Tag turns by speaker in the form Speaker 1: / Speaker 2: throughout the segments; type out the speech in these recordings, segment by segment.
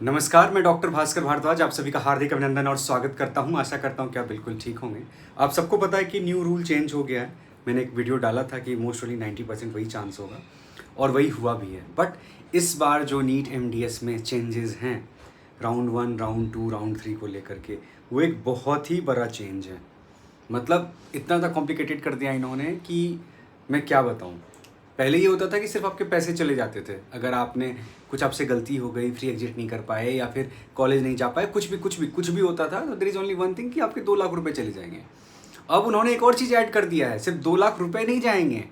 Speaker 1: नमस्कार, मैं डॉक्टर भास्कर भारद्वाज आप सभी का हार्दिक अभिनंदन और स्वागत करता हूं। आशा करता हूं कि आप बिल्कुल ठीक होंगे। आप सबको पता है कि न्यू रूल चेंज हो गया है। मैंने एक वीडियो डाला था कि मोस्टली 90% वही चांस होगा और वही हुआ भी है। बट इस बार जो नीट एमडीएस में चेंजेस हैं, राउंड 1, राउंड 2, राउंड 3 को लेकर के, वो एक बहुत ही बड़ा चेंज है। मतलब इतना ज़्यादा कॉम्प्लिकेटेड कर दिया इन्होंने कि मैं क्या बताऊँ। पहले ये होता था कि सिर्फ आपके पैसे चले जाते थे, अगर आपने कुछ आपसे गलती हो गई, फ्री एग्जिट नहीं कर पाए या फिर कॉलेज नहीं जा पाए, कुछ भी होता था, तो there is only one thing कि आपके 2 लाख रुपए चले जाएंगे। अब उन्होंने एक और चीज़ ऐड कर दिया है, सिर्फ 2 लाख रुपए नहीं जाएंगे।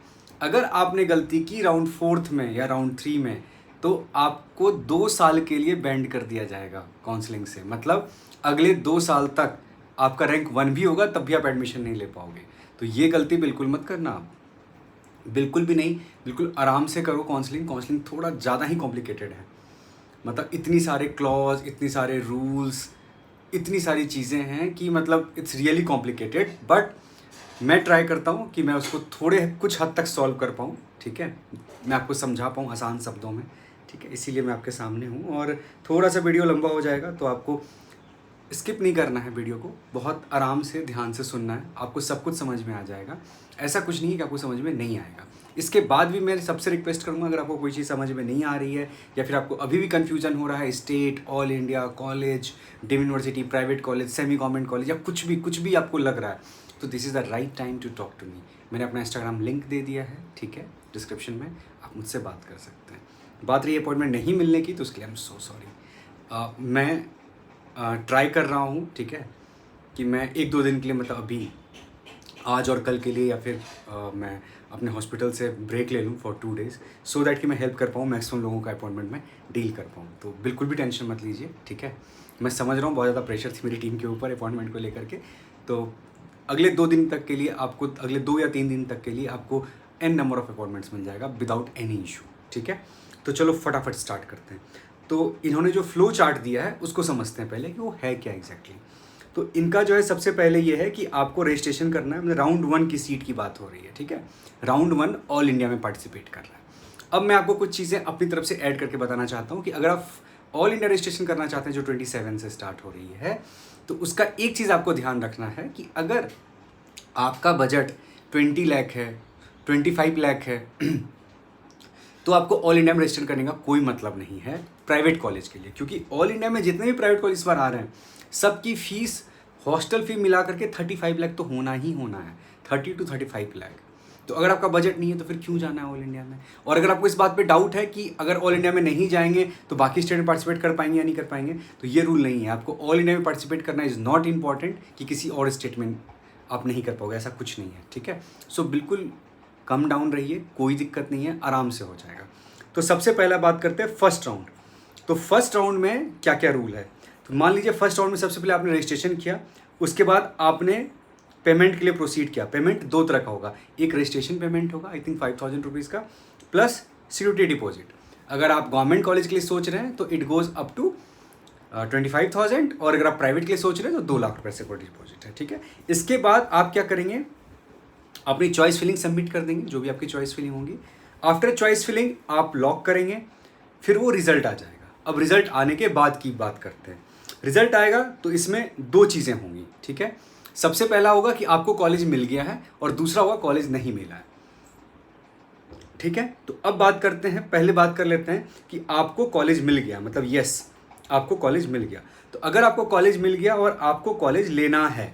Speaker 1: अगर आपने गलती की राउंड 4 में या राउंड 3 में, तो आपको 2 साल के लिए बैंड कर दिया जाएगा काउंसलिंग से। मतलब अगले 2 साल तक आपका रैंक 1 भी होगा तब भी आप एडमिशन नहीं ले पाओगे। तो ये गलती बिल्कुल मत करना आप, बिल्कुल भी नहीं। बिल्कुल आराम से करो काउंसलिंग। काउंसलिंग थोड़ा ज़्यादा ही कॉम्प्लिकेटेड है। मतलब इतनी सारे क्लॉज, इतनी सारे रूल्स, इतनी सारी चीज़ें हैं कि मतलब इट्स रियली कॉम्प्लिकेटेड। बट मैं ट्राई करता हूँ कि मैं उसको थोड़े कुछ हद तक सॉल्व कर पाऊँ, ठीक है। मैं आपको समझा पाऊँ आसान शब्दों में, ठीक है। इसीलिए मैं आपके सामने हूँ और थोड़ा सा वीडियो लंबा हो जाएगा, तो आपको स्किप नहीं करना है वीडियो को, बहुत आराम से ध्यान से सुनना है। आपको सब कुछ समझ में आ जाएगा। ऐसा कुछ नहीं है कि आपको समझ में नहीं आएगा। इसके बाद भी मैं सबसे रिक्वेस्ट करूँगा, अगर आपको कोई चीज़ समझ में नहीं आ रही है या फिर आपको अभी भी कन्फ्यूजन हो रहा है, state, all India, college, deemed university, private college, semi government college या कुछ भी आपको लग रहा है, तो this is the right time to talk to me. मैंने अपना इंस्टाग्राम लिंक दे दिया है, ठीक है, डिस्क्रिप्शन में। आप मुझसे बात कर सकते हैं। बात रही अपॉइंटमेंट नहीं मिलने की, तो उसके लिए आई एम सो सॉरी। मैं ट्राई कर रहा हूँ, ठीक है, कि मैं 1-2 दिन के लिए, मतलब अभी आज और कल के लिए, या फिर मैं अपने हॉस्पिटल से ब्रेक ले लूँ फॉर 2 डेज़, सो दैट कि मैं हेल्प कर पाऊँ, मैक्सिमम लोगों का अपॉइंटमेंट में डील कर पाऊँ। तो बिल्कुल भी टेंशन मत लीजिए, ठीक है। मैं समझ रहा हूँ बहुत ज़्यादा प्रेशर थी मेरी टीम के ऊपर अपॉइंटमेंट को लेकर के। तो अगले 2 दिन तक के लिए आपको, अगले 2 या 3 दिन तक के लिए आपको एन नंबर ऑफ़ अपॉइंटमेंट्स मिल जाएगा विदाउट एनी इशू, ठीक है। तो चलो फटाफट स्टार्ट करते हैं। तो इन्होंने जो फ्लो चार्ट दिया है उसको समझते हैं पहले कि वो है क्या एग्जैक्टली। तो इनका जो है, सबसे पहले ये है कि आपको रजिस्ट्रेशन करना है। मतलब राउंड 1 की सीट की बात हो रही है, ठीक है। राउंड 1 ऑल इंडिया में पार्टिसिपेट कर रहा है। अब मैं आपको कुछ चीज़ें अपनी तरफ से ऐड करके बताना चाहता हूँ कि अगर आप ऑल इंडिया रजिस्ट्रेशन करना चाहते हैं जो 27 से स्टार्ट हो रही है, तो उसका एक चीज़ आपको ध्यान रखना है कि अगर आपका बजट 20 लाख है, 25 लाख है, तो आपको ऑल इंडिया में रजिस्टर करने का कोई मतलब नहीं है प्राइवेट कॉलेज के लिए। क्योंकि ऑल इंडिया में जितने भी प्राइवेट कॉलेज इस बार आ रहे हैं, सबकी फ़ीस, हॉस्टल फ़ी मिला करके 35 लाख तो होना ही होना है, 30 to 35 लाख। तो अगर आपका बजट नहीं है तो फिर क्यों जाना है ऑल इंडिया में। और अगर आपको इस बात पे डाउट है कि अगर ऑल इंडिया में नहीं जाएंगे तो बाकी स्टेट में पार्टिसिपेट कर पाएंगे या नहीं कर पाएंगे, तो ये रूल नहीं है। आपको ऑल इंडिया में पार्टिसिपेट करना इज़ नॉट इम्पॉर्टेंट कि किसी और स्टेट में आप नहीं कर पाओगे, ऐसा कुछ नहीं है, ठीक है। सो बिल्कुल कम डाउन रहिए, कोई दिक्कत नहीं है, आराम से हो जाएगा। तो सबसे पहला बात करते हैं फर्स्ट राउंड। तो फर्स्ट राउंड में क्या क्या रूल है। तो मान लीजिए फर्स्ट राउंड में सबसे पहले आपने रजिस्ट्रेशन किया, उसके बाद आपने पेमेंट के लिए प्रोसीड किया। पेमेंट 2 तरह का होगा, एक रजिस्ट्रेशन पेमेंट होगा आई थिंक 5000 रुपीज़ का, प्लस सिक्योरिटी डिपॉजिट। अगर आप गवर्नमेंट कॉलेज के लिए सोच रहे हैं तो इट गोज़ अप टू 25,000, और अगर आप प्राइवेट के लिए सोच रहे हैं तो 2 लाख रुपये सिक्योरिटी डिपॉजिट है, ठीक है। इसके बाद आप क्या करेंगे, अपनी चॉइस फिलिंग सबमिट कर देंगे, जो भी आपकी चॉइस फिलिंग होगी। आफ्टर चॉइस फिलिंग आप लॉक करेंगे, फिर वो रिजल्ट आ जाएगा। अब रिजल्ट आने के बाद की बात करते हैं। रिजल्ट आएगा तो इसमें 2 चीज़ें होंगी, ठीक है। सबसे पहला होगा कि आपको कॉलेज मिल गया है, और दूसरा होगा कॉलेज नहीं मिला है, ठीक है। तो अब बात करते हैं, पहले बात कर लेते हैं कि आपको कॉलेज मिल गया, मतलब यस आपको कॉलेज मिल गया। तो अगर आपको कॉलेज मिल गया और आपको कॉलेज लेना है,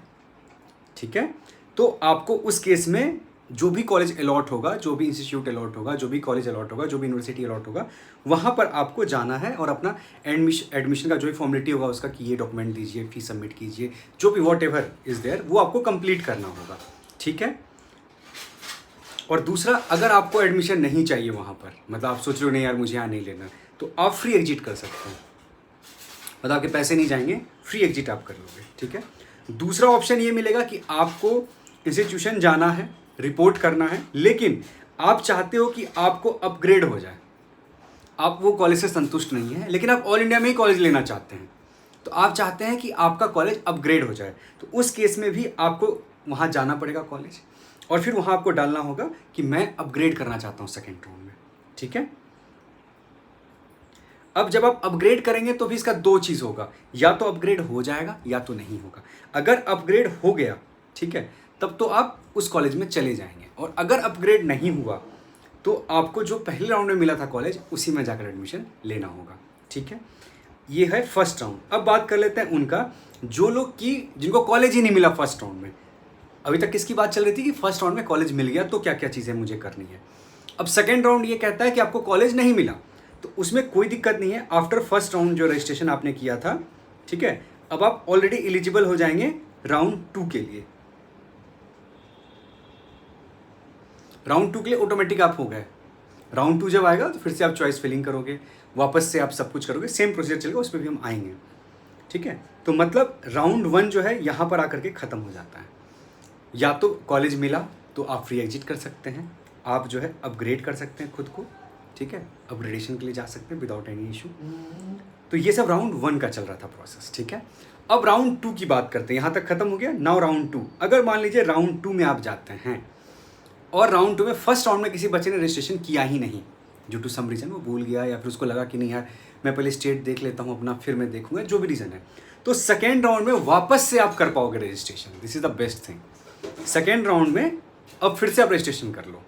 Speaker 1: ठीक है, तो आपको उस केस में जो भी कॉलेज अलॉट होगा, जो भी इंस्टीट्यूट अलॉट होगा, जो भी कॉलेज अलॉट होगा, जो भी यूनिवर्सिटी अलॉट होगा, वहाँ पर आपको जाना है और अपना एडमिशन का जो भी फॉर्मेलिटी होगा उसका कि ये डॉक्यूमेंट दीजिए, फीस सबमिट कीजिए, जो भी वॉट एवर इज़ देयर, वो आपको कंप्लीट करना होगा, ठीक है। और दूसरा, अगर आपको एडमिशन नहीं चाहिए वहाँ पर, मतलब आप सोच रहे हो नहीं यार मुझे यहाँ नहीं लेना, तो आप फ्री एग्जिट कर सकते हैं। मतलब आपके पैसे नहीं जाएंगे, फ्री एग्जिट आप कर लोगे, ठीक है। दूसरा ऑप्शन ये मिलेगा कि आपको इंस्टीट्यूशन जाना है, रिपोर्ट करना है, लेकिन आप चाहते हो कि आपको अपग्रेड हो जाए। आप वो कॉलेज से संतुष्ट नहीं है, लेकिन आप ऑल इंडिया में ही कॉलेज लेना चाहते हैं, तो आप चाहते हैं कि आपका कॉलेज अपग्रेड हो जाए। तो उस केस में भी आपको वहाँ जाना पड़ेगा कॉलेज, और फिर वहाँ आपको डालना होगा कि मैं अपग्रेड करना चाहता हूँ सेकेंड राउंड में, ठीक है। अब जब आप अपग्रेड करेंगे तो भी इसका दो चीज़ होगा, या तो अपग्रेड हो जाएगा या तो नहीं होगा। अगर अपग्रेड हो गया, ठीक है, तब तो आप उस कॉलेज में चले जाएंगे, और अगर अपग्रेड नहीं हुआ तो आपको जो पहले राउंड में मिला था कॉलेज, उसी में जाकर एडमिशन लेना होगा। ठीक है, ये है फर्स्ट राउंड। अब बात कर लेते हैं उनका, जो लोग की जिनको कॉलेज ही नहीं मिला फर्स्ट राउंड में। अभी तक किसकी बात चल रही थी कि फर्स्ट राउंड में कॉलेज मिल गया तो क्या क्या चीज़ें मुझे करनी है। अब सेकेंड राउंड ये कहता है कि आपको कॉलेज नहीं मिला, तो उसमें कोई दिक्कत नहीं है। आफ्टर फर्स्ट राउंड जो रजिस्ट्रेशन आपने किया था, ठीक है, अब आप ऑलरेडी एलिजिबल हो जाएंगे राउंड 2 के लिए। राउंड 2 के लिए ऑटोमेटिक आप हो गए। राउंड 2 जब आएगा तो फिर से आप चॉइस फिलिंग करोगे, वापस से आप सब कुछ करोगे, सेम प्रोसीजर चलेगा, उस पर भी हम आएंगे। ठीक है, तो मतलब राउंड 1 जो है यहाँ पर आकर के ख़त्म हो जाता है। या तो कॉलेज मिला तो आप फ्री एग्जिट कर सकते हैं, आप जो है अपग्रेड कर सकते हैं खुद को, ठीक है, अपग्रेडेशन के लिए जा सकते हैं विदाउट एनी इशू। तो ये सब राउंड 1 का चल रहा था प्रोसेस। ठीक है, अब राउंड 2 की बात करते हैं। यहाँ तक खत्म हो गया। Now round 2। अगर मान लीजिए राउंड 2 में आप जाते हैं और राउंड 2 में फर्स्ट राउंड में किसी बच्चे ने रजिस्ट्रेशन किया ही नहीं, ड्यू टू सम रीज़न वो भूल गया, या फिर उसको लगा कि नहीं यार मैं पहले स्टेट देख लेता हूँ अपना, फिर मैं देखूंगा, जो भी रीज़न है, तो सेकेंड राउंड में वापस से आप कर पाओगे registration. This is the best thing. Second round में अब फिर से आप रजिस्ट्रेशन कर लो।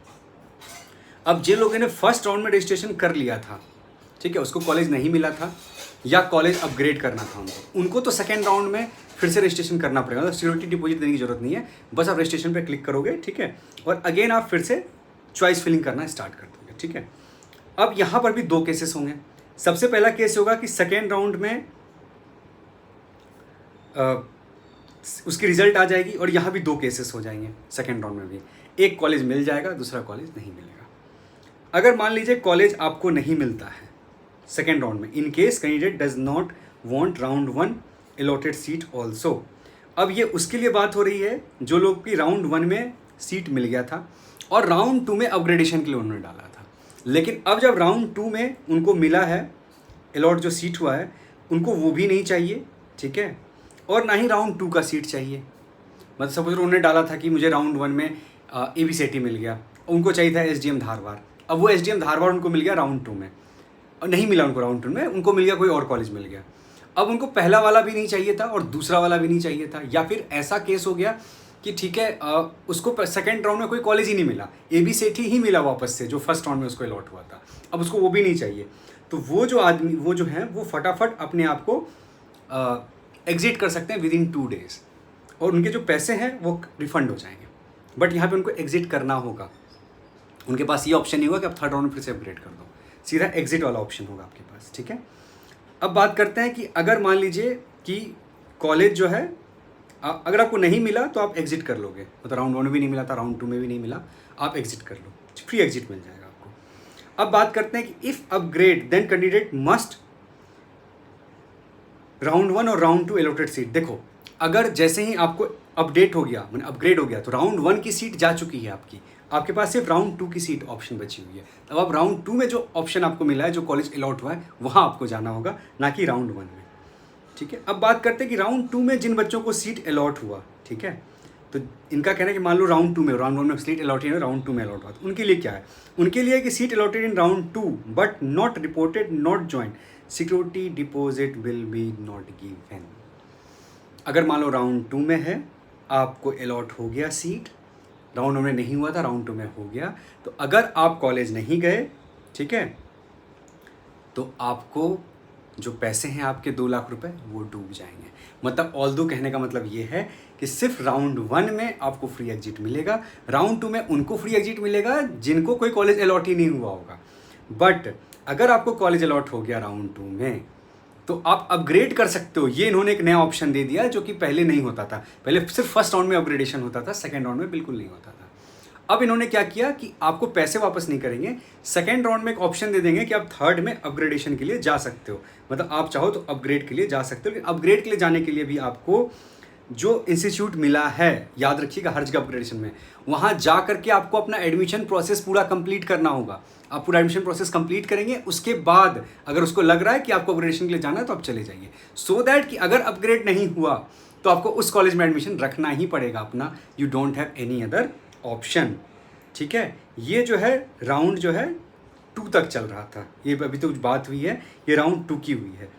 Speaker 1: अब जिन लोगों ने फर्स्ट राउंड में रजिस्ट्रेशन कर लिया था, ठीक है, उसको कॉलेज नहीं मिला था या कॉलेज अपग्रेड करना था उनको तो सेकेंड राउंड में फिर से रजिस्ट्रेशन करना पड़ेगा। तो सिक्योरिटी डिपॉजिट देने की जरूरत नहीं है, बस आप रजिस्ट्रेशन पे क्लिक करोगे, ठीक है, और अगेन आप फिर से चॉइस फिलिंग करना स्टार्ट कर दोगे। ठीक है, अब यहाँ पर भी 2 केसेस होंगे। सबसे पहला केस होगा कि सेकेंड राउंड में उसकी रिजल्ट आ जाएगी, और यहाँ भी 2 केसेस हो जाएंगे सेकेंड राउंड में भी। एक कॉलेज मिल जाएगा, दूसरा कॉलेज नहीं मिलेगा। अगर मान लीजिए कॉलेज आपको नहीं मिलता है सेकेंड राउंड में, in case candidate does not want round 1 allotted seat also. अब ये उसके लिए बात हो रही है जो लोग की राउंड 1 में सीट मिल गया था और राउंड 2 में अपग्रेडेशन के लिए उन्होंने डाला था, लेकिन अब जब राउंड 2 में उनको मिला है अलॉट जो सीट हुआ है, उनको वो भी नहीं चाहिए, ठीक है, और ना ही राउंड 2 का सीट चाहिए। मतलब सपोज उन्होंने डाला था कि मुझे राउंड 1 में ABCET मिल गया, उनको चाहिए था SDM धारवाड़, अब वो SDM धारवाड़ उनको मिल गया राउंड 2 में, और नहीं मिला उनको राउंड 2 में, उनको मिल गया कोई और कॉलेज मिल गया। अब उनको पहला वाला भी नहीं चाहिए था और दूसरा वाला भी नहीं चाहिए था, या फिर ऐसा केस हो गया कि ठीक है उसको सेकेंड राउंड में कोई कॉलेज ही नहीं मिला, ABCET ही मिला वापस से जो फर्स्ट राउंड में उसको अलॉट हुआ था, अब उसको वो भी नहीं चाहिए। तो वो जो आदमी, वो जो है वो फटाफट अपने आप को एग्जिट कर सकते हैं विदिन 2 डेज, और उनके जो पैसे हैं वो रिफंड हो जाएंगे। बट यहाँ पे उनको एग्जिट करना होगा, उनके पास ये ऑप्शन नहीं होगा कि आप थर्ड राउंड में फिर से अपग्रेड कर दो, सीधा एग्जिट वाला ऑप्शन होगा आपके पास। ठीक है, अब बात करते हैं कि अगर मान लीजिए कि कॉलेज जो है अगर आपको नहीं मिला तो आप एग्जिट कर लोगे, मतलब राउंड 1 में भी नहीं मिला था, राउंड 2 में भी नहीं मिला, आप एग्जिट कर लो, फ्री एग्जिट मिल जाएगा आपको। अब बात करते हैं कि if upgrade then candidate must round 1 और राउंड 2 अलॉटेड सीट। देखो, अगर जैसे ही आपको अपडेट हो गया, मैंने अपग्रेड हो गया, तो राउंड 1 की सीट जा चुकी है आपकी, आपके पास सिर्फ राउंड 2 की सीट ऑप्शन बची हुई है। अब आप राउंड 2 में जो ऑप्शन आपको मिला है, जो कॉलेज अलॉट हुआ है, वहाँ आपको जाना होगा, ना कि राउंड 1 में। ठीक है, अब बात करते हैं कि राउंड 2 में जिन बच्चों को सीट अलॉट हुआ, ठीक है, तो इनका कहना है कि मान लो राउंड 2 में, राउंड 1 में सीट अलॉटेड है, राउंड 2 में अलॉट हुआ, तो उनके लिए क्या है, उनके लिए कि seat allotted in round 2 but not reported, not join, security deposit will be not given. अगर मान लो राउंड 2 में है, आपको अलॉट हो गया सीट, राउंड 1 में नहीं हुआ था, राउंड 2 में हो गया, तो अगर आप कॉलेज नहीं गए, ठीक है, तो आपको जो पैसे हैं आपके 2 लाख रुपए वो डूब जाएंगे। मतलब ऑल्दो कहने का मतलब ये है कि सिर्फ राउंड 1 में आपको फ्री एग्जिट मिलेगा, राउंड 2 में उनको फ्री एग्जिट मिलेगा जिनको कोई कॉलेज अलॉट ही नहीं हुआ होगा। बट अगर आपको कॉलेज अलॉट हो गया राउंड 2 में, तो आप अपग्रेड कर सकते हो। ये इन्होंने एक नया ऑप्शन दे दिया जो कि पहले नहीं होता था, पहले सिर्फ फर्स्ट राउंड में अपग्रेडेशन होता था, सेकेंड राउंड में बिल्कुल नहीं होता था। अब इन्होंने क्या किया कि आपको पैसे वापस नहीं करेंगे, सेकेंड राउंड में एक ऑप्शन दे देंगे कि आप थर्ड में अपग्रेडेशन के लिए जा सकते हो, मतलब आप चाहो तो अपग्रेड के लिए जा सकते हो। लेकिन अपग्रेड के लिए जाने के लिए भी आपको जो इंस्टीट्यूट मिला है, याद रखिएगा हर जगह अपग्रेडेशन में, वहाँ जा करके आपको अपना एडमिशन प्रोसेस पूरा कंप्लीट करना होगा। आप पूरा एडमिशन प्रोसेस कंप्लीट करेंगे, उसके बाद अगर उसको लग रहा है कि आपको अपग्रेडेशन के लिए जाना है तो आप चले जाइए, सो दैट कि अगर अपग्रेड नहीं हुआ तो आपको उस कॉलेज में एडमिशन रखना ही पड़ेगा अपना, you don't have any other option. ठीक है, ये जो है राउंड जो है 2 तक चल रहा था। ये अभी तो बात हुई है, ये राउंड 2 की हुई है।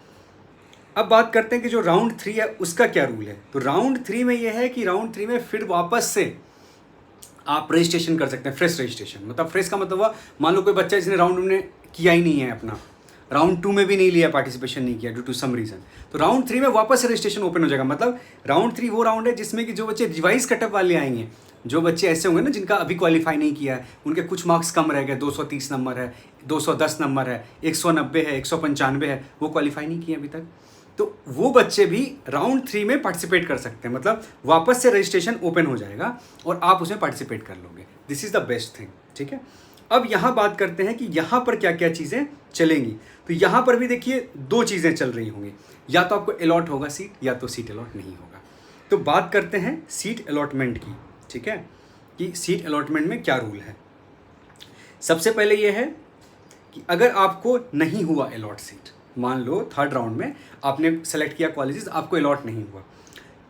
Speaker 1: अब बात करते हैं कि जो राउंड 3 है उसका क्या रूल है। तो राउंड 3 में ये है कि राउंड 3 में फिर वापस से आप रजिस्ट्रेशन कर सकते हैं, फ्रेश रजिस्ट्रेशन। मतलब फ्रेश का मतलब हुआ, मान लो कोई बच्चा जिसने राउंड में किया ही नहीं है अपना, राउंड 2 में भी नहीं लिया, पार्टिसिपेशन नहीं किया ड्यू टू सम रीज़न, तो राउंड 3 में वापस से रजिस्ट्रेशन ओपन हो जाएगा। मतलब राउंड 3 वो राउंड है जिसमें कि जो बच्चे रिवाइज कटअप वाले आएंगे, जो बच्चे ऐसे होंगे ना जिनका अभी क्वालिफाई नहीं किया है, उनके कुछ मार्क्स कम रह गए, 230 नंबर है, 210 नंबर है, 190 है, 195 है, वो क्वालिफाई नहीं किए अभी तक, तो वो बच्चे भी राउंड 3 में पार्टिसिपेट कर सकते हैं। मतलब वापस से रजिस्ट्रेशन ओपन हो जाएगा और आप उसमें पार्टिसिपेट कर लोगे। This is the best thing, ठीक है। अब यहाँ बात करते हैं कि यहाँ पर क्या क्या चीज़ें चलेंगी। तो यहाँ पर भी देखिए 2 चीज़ें चल रही होंगी, या तो आपको अलॉट होगा सीट, या तो सीट अलॉट नहीं होगा। तो बात करते हैं सीट अलॉटमेंट की, ठीक है, कि सीट अलॉटमेंट में क्या रूल है। सबसे पहले ये है कि अगर आपको नहीं हुआ अलॉट सीट, मान लो 3rd राउंड में आपने सेलेक्ट किया कॉलेजेस, आपको अलॉट नहीं हुआ,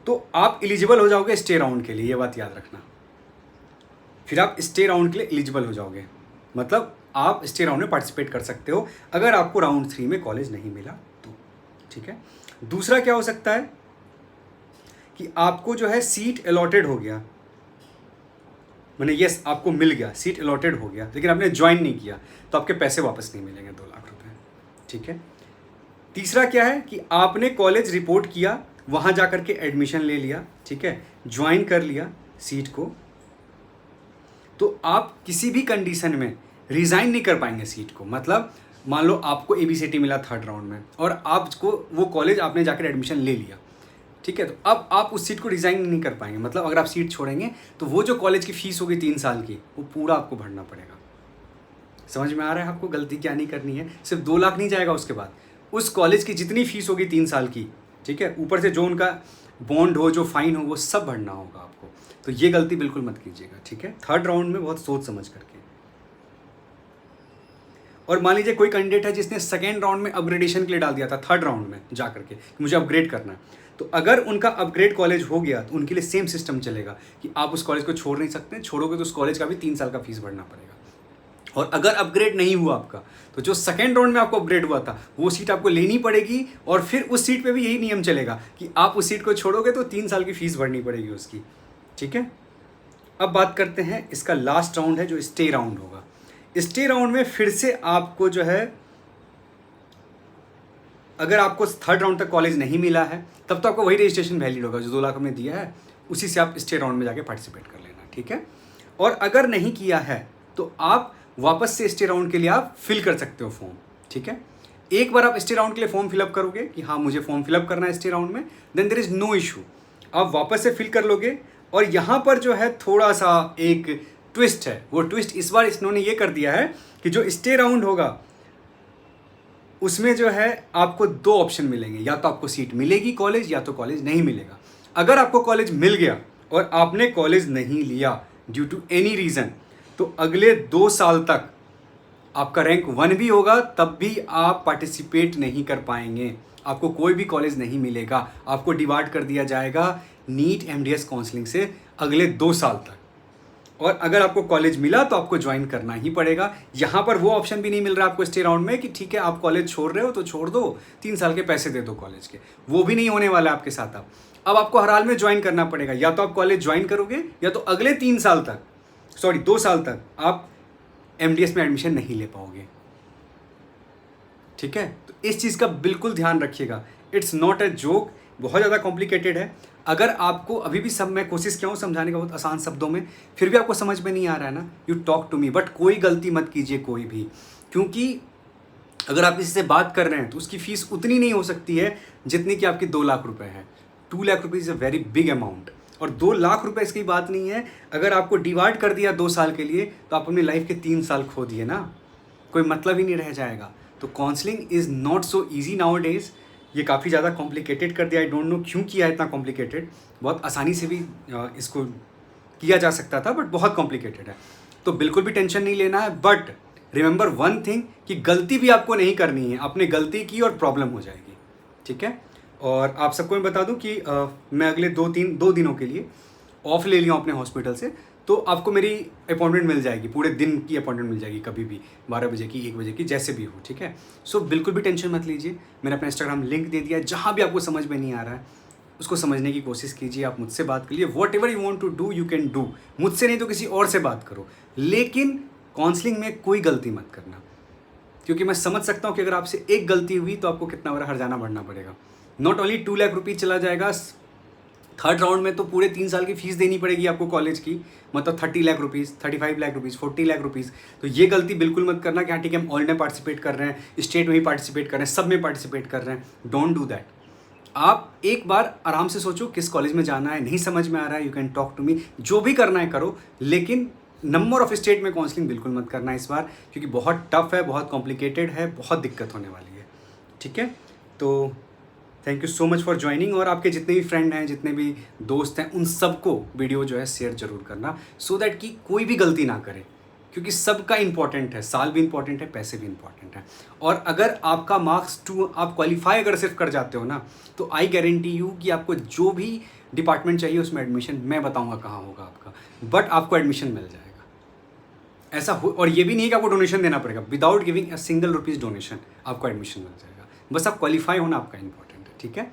Speaker 1: तो आप एलिजिबल हो जाओगे स्टे राउंड के लिए, ये बात याद रखना। फिर आप स्टे राउंड के लिए एलिजिबल हो जाओगे, मतलब आप स्टे राउंड में पार्टिसिपेट कर सकते हो अगर आपको राउंड 3 में कॉलेज नहीं मिला तो, ठीक है। दूसरा क्या हो सकता है कि आपको जो है सीट अलॉटेड हो गया, मैंने यस आपको मिल गया, सीट अलॉटेड हो गया, लेकिन आपने ज्वाइन नहीं किया, तो आपके पैसे वापस नहीं मिलेंगे 2 लाख रुपए, ठीक है। तीसरा क्या है कि आपने कॉलेज रिपोर्ट किया, वहाँ जा कर के एडमिशन ले लिया, ठीक है, ज्वाइन कर लिया सीट को, तो आप किसी भी कंडीशन में रिज़ाइन नहीं कर पाएंगे सीट को। मतलब मान लो आपको ABCT मिला 3rd राउंड में और आपको वो कॉलेज आपने जाकर एडमिशन ले लिया, ठीक है, तो अब आप उस सीट को रिज़ाइन नहीं कर पाएंगे। मतलब अगर आप सीट छोड़ेंगे तो वो जो कॉलेज की फ़ीस होगी 3 साल की, वो पूरा आपको भरना पड़ेगा। समझ में आ रहा है आपको गलती क्या नहीं करनी है। सिर्फ 2 लाख नहीं जाएगा, उसके बाद उस कॉलेज की जितनी फ़ीस होगी 3 साल की, ठीक है, ऊपर से जो उनका बॉन्ड हो, जो फाइन हो, वो सब भरना होगा आपको। तो ये गलती बिल्कुल मत कीजिएगा, ठीक है। 3rd राउंड में बहुत सोच समझ करके। और मान लीजिए कोई कैंडिडेट है जिसने 2nd राउंड में अपग्रेडेशन के लिए डाल दिया था 3rd राउंड में जा करके, मुझे अपग्रेड करना है, तो अगर उनका अपग्रेड कॉलेज हो गया तो उनके लिए सेम सिस्टम चलेगा कि आप उस कॉलेज को छोड़ नहीं सकते, छोड़ोगे तो उस कॉलेज का भी 3 साल का फीस भरना पड़ेगा। और अगर अपग्रेड नहीं हुआ आपका, तो जो 2nd राउंड में आपको अपग्रेड हुआ था वो सीट आपको लेनी पड़ेगी, और फिर उस सीट पे भी यही नियम चलेगा कि आप उस सीट को छोड़ोगे तो 3 साल की फीस भरनी पड़ेगी उसकी, ठीक है। अब बात करते हैं इसका लास्ट राउंड है जो स्टे राउंड होगा। स्टे राउंड में फिर से आपको जो है, अगर आपको 3rd राउंड तक कॉलेज नहीं मिला है तब तो आपको वही रजिस्ट्रेशन वैलिड होगा, जो 2 लाख हमने दिया है उसी से आप स्टे राउंड में जाके पार्टिसिपेट कर लेना, ठीक है। और अगर नहीं किया है तो आप वापस से स्टे राउंड के लिए आप फिल कर सकते हो फॉर्म, ठीक है। एक बार आप स्टे राउंड के लिए फॉर्म फिलअप करोगे कि हाँ मुझे फॉर्म फिलअप करना है स्टे राउंड में, then there is no issue, आप वापस से फिल कर लोगे। और यहाँ पर जो है थोड़ा सा एक ट्विस्ट है, वो ट्विस्ट इस बार इन्होंने ये कर दिया है कि जो स्टे राउंड होगा उसमें जो है आपको 2 ऑप्शन मिलेंगे, या तो आपको सीट मिलेगी कॉलेज, या तो कॉलेज नहीं मिलेगा। अगर आपको कॉलेज मिल गया और आपने कॉलेज नहीं लिया ड्यू टू एनी रीज़न, तो अगले 2 साल तक आपका रैंक 1 भी होगा, तब भी आप पार्टिसिपेट नहीं कर पाएंगे, आपको कोई भी कॉलेज नहीं मिलेगा, आपको डिवाइड कर दिया जाएगा नीट MDS काउंसलिंग से अगले 2 साल तक। और अगर आपको कॉलेज मिला तो आपको ज्वाइन करना ही पड़ेगा। यहाँ पर वो ऑप्शन भी नहीं मिल रहा आपको स्टे राउंड में कि ठीक है आप कॉलेज छोड़ रहे हो तो छोड़ दो, 3 साल के पैसे दे दो कॉलेज के, वो भी नहीं होने वाला आपके साथ। अब आपको हर हाल में ज्वाइन करना पड़ेगा, या तो आप कॉलेज ज्वाइन करोगे या तो अगले 2 साल तक आप MDS में एडमिशन नहीं ले पाओगे, ठीक है। तो इस चीज़ का बिल्कुल ध्यान रखिएगा, इट्स नॉट अ जोक, बहुत ज़्यादा कॉम्प्लिकेटेड है। अगर आपको अभी भी मैं कोशिश किया हूँ समझाने का बहुत आसान शब्दों में, फिर भी आपको समझ में नहीं आ रहा है ना, you talk to me, but कोई गलती मत कीजिए कोई भी, क्योंकि अगर आप किसी से बात कर रहे हैं तो उसकी फ़ीस उतनी नहीं हो सकती है जितनी कि आपकी 2 लाख रुपए है। 2 लाख रुपये is a very big amount, और 2 लाख रुपए इसकी बात नहीं है। अगर आपको डिवाइड कर दिया 2 साल के लिए तो आप अपनी लाइफ के 3 साल खो दिए ना, कोई मतलब ही नहीं रह जाएगा। तो counselling is not so easy now days, ये काफ़ी ज़्यादा कॉम्प्लिकेटेड कर दिया। आई डोंट नो क्यों किया है इतना कॉम्प्लिकेटेड, बहुत आसानी से भी इसको किया जा सकता था, बट बहुत कॉम्प्लिकेटेड है। तो बिल्कुल भी टेंशन नहीं लेना है, बट रिमेंबर वन थिंग कि गलती भी आपको नहीं करनी है, आपने गलती की और प्रॉब्लम हो जाएगी, ठीक है। और आप सबको मैं बता दूं कि मैं अगले 2 दिनों के लिए ऑफ ले लिया हूँ अपने हॉस्पिटल से, तो आपको मेरी अपॉइंटमेंट मिल जाएगी, पूरे दिन की अपॉइंटमेंट मिल जाएगी, कभी भी 12 बजे की, 1 बजे की, जैसे भी हो, ठीक है। सो बिल्कुल भी टेंशन मत लीजिए, मैंने अपना इंस्टाग्राम लिंक दे दिया है। जहाँ भी आपको समझ में नहीं आ रहा है उसको समझने की कोशिश कीजिए, आप मुझसे बात करिए। Whatever you want to do you can do, मुझसे नहीं तो किसी और से बात करो, लेकिन काउंसलिंग में कोई गलती मत करना, क्योंकि मैं समझ सकता हूँ कि अगर आपसे एक गलती हुई तो आपको कितना बड़ा हर्जाना भरना पड़ेगा। नॉट ओनली 2 लाख रुपीज़ चला जाएगा, थर्ड राउंड में तो पूरे 3 साल की फीस देनी पड़ेगी आपको कॉलेज की, मतलब 30 lakh rupees, 35 lakh rupees, 40 lakh rupees. तो ये गलती बिल्कुल मत करना कि हाँ ठीक है हम ऑल में पार्टिसिपेट कर रहे हैं, स्टेट में भी पार्टिसिपेट कर रहे हैं, सब में पार्टिसिपेट कर रहे हैं। Don't do that. आप एक बार आराम से सोचो किस कॉलेज में जाना है, नहीं समझ में आ रहा है, you can talk to me, जो भी करना है करो, लेकिन नंबर ऑफ स्टेट में काउंसलिंग बिल्कुल मत करना इस बार, क्योंकि बहुत टफ है, बहुत कॉम्प्लिकेटेड है, बहुत दिक्कत होने वाली है, ठीक है। तो thank you so much for joining, और आपके जितने भी फ्रेंड हैं, जितने भी दोस्त हैं, उन सबको वीडियो जो है शेयर जरूर करना, सो दैट कि कोई भी गलती ना करे, क्योंकि सबका इंपॉर्टेंट है, साल भी इंपॉर्टेंट है, पैसे भी इंपॉर्टेंट है। और अगर आपका मार्क्स आप क्वालिफाई अगर सिर्फ कर जाते हो ना, तो आई गारंटी यू कि आपको जो भी डिपार्टमेंट चाहिए उसमें एडमिशन मैं बताऊंगा कहाँ होगा आपका, बट आपको एडमिशन मिल जाएगा। ऐसा हो, और ये भी नहीं है कि आपको डोनेशन देना पड़ेगा, without giving a single rupees donation आपको एडमिशन मिल जाएगा, बस आप क्वालिफाई होना आपका इंपॉर्टेंट है, ठीक है।